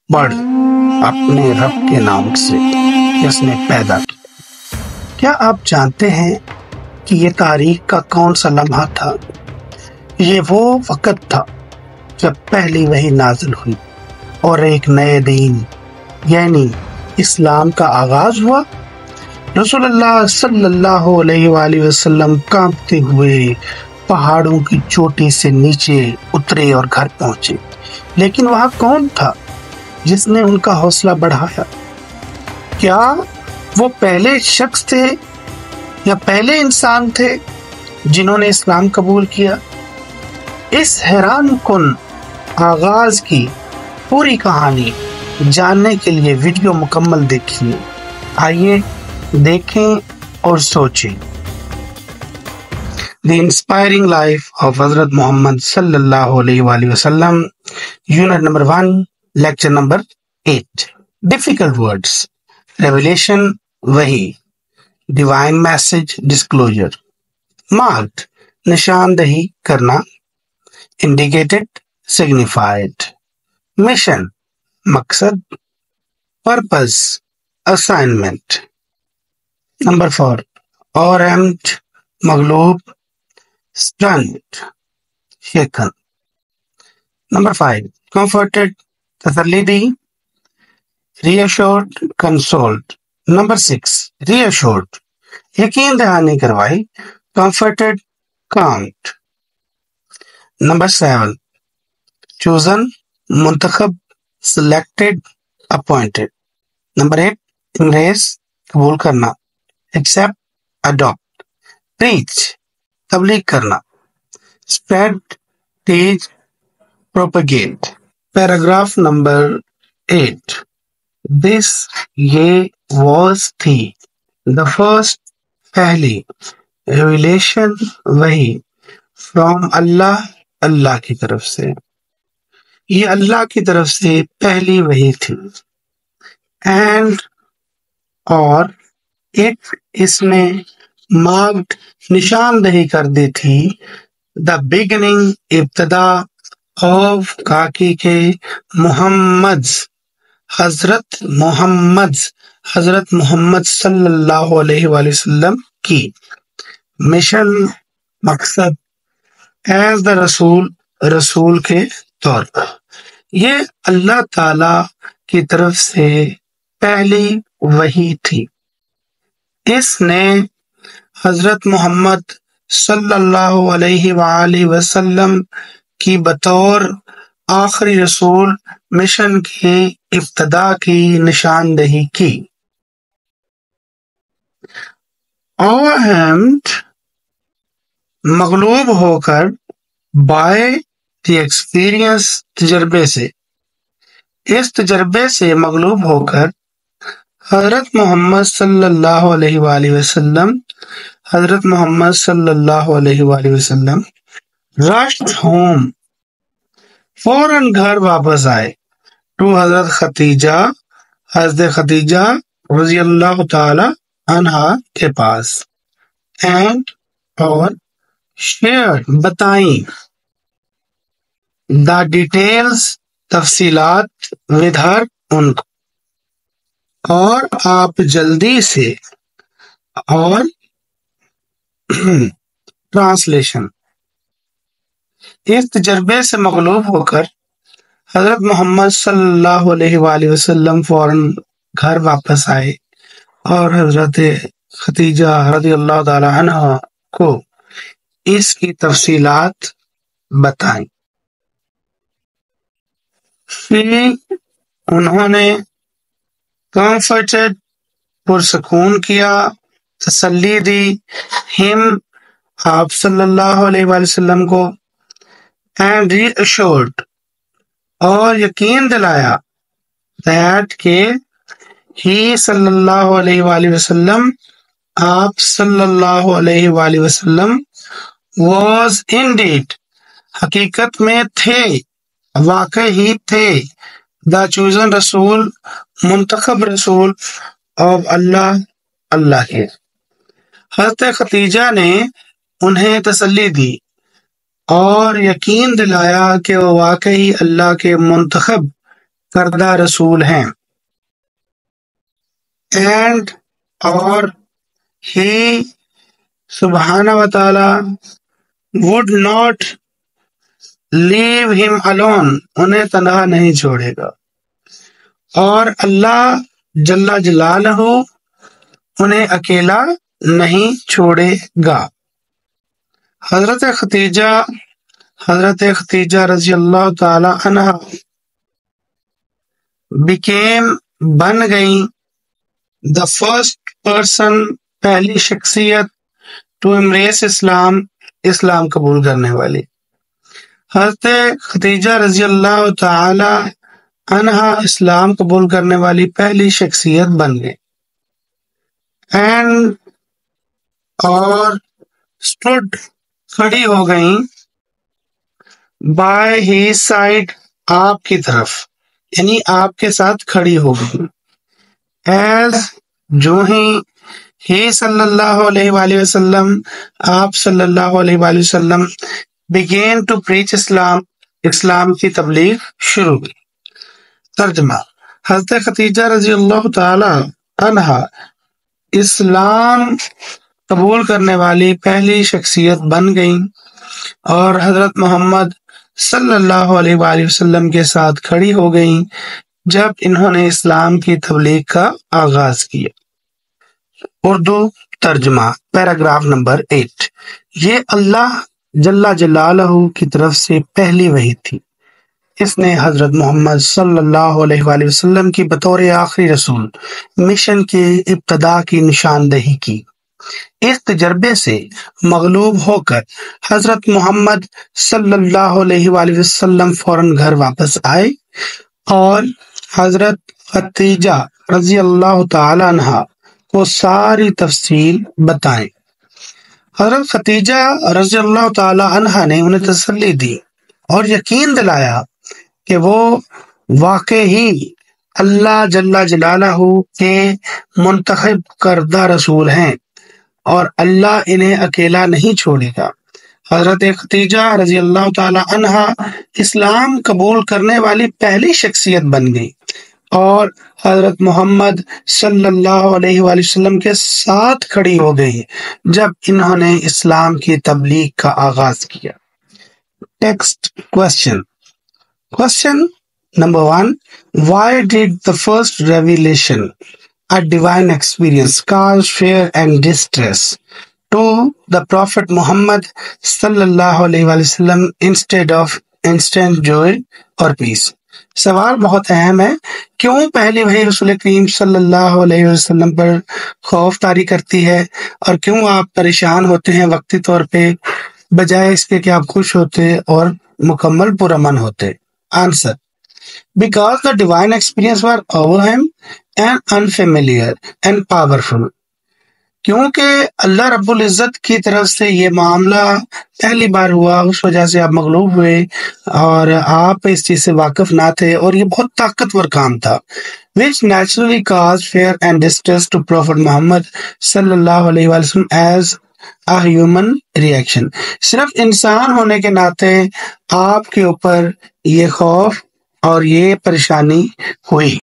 پڑھ اپنے رب کے نام سے جس نے پیدا کیا۔ کیا آپ جانتے ہیں کہ یہ تاریخ کا کون سا لمحہ تھا؟ یہ وہ وقت تھا جب پہلی وحی نازل ہوئی اور ایک نئے دین یعنی اسلام کا آغاز ہوا۔ رسول اللہ صلی اللہ علیہ وآلہ وسلم کانپتے ہوئے پہاڑوں کی چوٹی سے نیچے اترے اور گھر پہنچے، لیکن وہاں کون تھا جس نے ان کا حوصلہ بڑھایا؟ کیا وہ پہلے شخص تھے یا پہلے انسان تھے جنہوں نے اسلام قبول کیا؟ اس حیران کن آغاز کی پوری کہانی جاننے کے لیے ویڈیو مکمل دیکھیے۔ آئیے دیکھیں اور سوچیں۔ دی انسپائرنگ لائف آف حضرت محمد صلی اللہ علیہ وآلہ وسلم، unit number 1، lecture number 8۔ Difficult words: revelation وحی، ڈیوائن میسج ڈسکلوجر، مارکڈ نشاندہی کرنا، انڈیکیٹڈ سگنیفائڈ، مشن مقصد، پرپز اسائنمنٹ۔ نمبر 4، اورمڈ مغلوب، اسٹنڈ شیکن۔ نمبر 5، کمفرٹڈ تسلی دی، ری ایشورڈ کنسولڈ۔ نمبر 6، ری ایشورڈ یقین دہانی کروائی، کمفرٹڈ کامڈ۔ نمبر 7، چوزن منتخب، سلیکٹڈ اپوائنٹڈ۔ نمبر 8، امبریس قبول کرنا، ایکسیپٹ اڈاپٹ۔ پریچ تبلیغ کرنا، spread teach propagate. Paragraph number 8، دس یہ واز تھی، دا فرسٹ پہلی، ریویلیشن وحی، فرام اللہ اللہ کی طرف سے، یہ اللہ کی طرف سے پہلی وحی تھی۔ اینڈ اور ایک اس میں مارکڈ نشاندہی کر دی تھی، دا بگننگ ابتدا، آف کاکی کے، محمد حضرت محمد صلی اللہ علیہ وآلہ وسلم کی، مشن مقصد، ایز دا رسول کے طور پر، یہ اللہ تعالی کی طرف سے پہلی وحی تھی۔ اس نے حضرت محمد صلی اللہ علیہ وآلہ وسلم کی بطور آخری رسول مشن کی ابتدا کی نشاندہی کی۔ اوہمڈ مغلوب ہو کر، بائی دی ایکسپیرئنس تجربے سے، اس تجربے سے مغلوب ہو کر، حضرت محمد صلی اللہ علیہ وآلہ وسلم رشڈ ہوم، فوراً گھر واپس آئے، ٹو حضرت خدیجہ رضی اللہ تعالی عنہا کے پاس، اینڈ اور شیئر بتائیں، دا ڈیٹیلز تفصیلات، ود ہر ان کو، اور آپ جلدی سے، اور ٹرانسلیشن، اس تجربے سے مغلوب ہو کر حضرت محمد صلی اللہ علیہ وآلہ وسلم فوراً گھر واپس آئے اور حضرت خدیجہ رضی اللہ تعالی عنہ کو اس کی تفصیلات بتائیں۔ انہوں نے کمفرٹڈ پرسکون کیا، تسلی دی، ہم آپ صلی اللہ علیہ وآلہ وسلم کو، اینڈ ری ایشورڈ اور یقین دلایا، دیٹ کہ ہی صلی اللہ علیہ وآلہ وسلم، آپ صلی اللہ علیہ وآلہ وسلم، واز انڈیڈ حقیقت میں تھے، واقع ہی تھے، دا چوزن رسول منتخب رسول، آف اللہ اللہ کے۔ حضرت خدیجہ نے انہیں تسلی دی اور یقین دلایا کہ وہ واقعی اللہ کے منتخب کردہ رسول ہیں. اینڈ اور ہی سبحانہ و تعالی would not leave him alone, انہیں تنہا نہیں چھوڑے گا. اور اللہ جل جلالہ انہیں اکیلا نہیں چھوڑے گا. حضرت ختیجہ رضی اللہ تعالی عنہ بن گئیں the first person, پہلی شخصیت to embrace اسلام قبول کرنے والی. حضرت ختیجہ رضی اللہ تعالی عنہ اسلام قبول کرنے والی پہلی شخصیت بن گئی. اینڈ اور stood کھڑی ہو گئیں by his side, آپ کی طرف، یعنی آپ کے ساتھ کھڑی ہو گئیں. ایز جو ہی صلی اللہ علیہ وآلہ وسلم، آپ صلی اللہ علیہ وآلہ وسلم began to preach اسلام کی تبلیغ شروع کی. ترجمہ: حضرت ختیجہ رضی اللہ تعالی عنہ اسلام قبول کرنے والی پہلی شخصیت بن گئیں اور حضرت محمد صلی اللہ علیہ وآلہ وسلم کے ساتھ کھڑی ہو گئیں جب انہوں نے اسلام کی تبلیغ کا آغاز کیا. اردو ترجمہ، پیراگراف نمبر 8. یہ اللہ جل جلالہ کی طرف سے پہلی وحی تھی. اس نے حضرت محمد صلی اللہ علیہ وآلہ وسلم کی بطور آخری رسول مشن کی ابتدا کی نشاندہی کی. اس تجربے سے مغلوب ہو کر حضرت محمد صلی اللہ علیہ وآلہ وسلم فوراً گھر واپس آئے اور حضرت ختیجہ رضی اللہ تعالی عنہ کو ساری تفصیل بتائیں. حضرت ختیجہ رضی اللہ تعالی عنہ نے انہیں تسلی دی اور یقین دلایا کہ وہ واقعی اللہ جل جلالہ کے منتخب کردہ رسول ہیں اور اللہ انہیں اکیلا نہیں چھوڑے گا. حضرت ختیجہ رضی اللہ تعالی عنہ اسلام قبول کرنے والی پہلی شخصیت بن گئی اور حضرت محمد صلی اللہ علیہ وآلہ وسلم کے ساتھ کھڑی ہو گئی جب انہوں نے اسلام کی تبلیغ کا آغاز کیا. Text Question number 1. Why did the first revelation, a divine experience, cause fear and distress to the Prophet Muhammad sallallahu alaihi wasallam instead of instant joy or peace? سوال بہت اہم ہے. کیوں پہلی وحی رسول کریم صلی اللہ علیہ وسلم پر خوف طاری کرتی ہے اور کیوں آپ پریشان ہوتے ہیں وقتی طور پہ بجائے اس کے کہ آپ خوش ہوتے اور مکمل پرامن ہوتے؟ Answer: Because the divine experience were overwhelming and unfamiliar and powerful. کیونکہ اللہ رب العزت کی طرف سے یہ معاملہ پہلی بار ہوا، اس وجہ سے آپ مغلوب ہوئے اور آپ اس چیز سے واقف نہ تھے اور یہ بہت طاقتور کام تھا. which naturally caused fear and distress to Prophet Muhammad صلی اللہ علیہ وسلم as a human reaction. صرف انسان ہونے کے ناطے آپ کے اوپر یہ خوف اور یہ پریشانی ہوئی.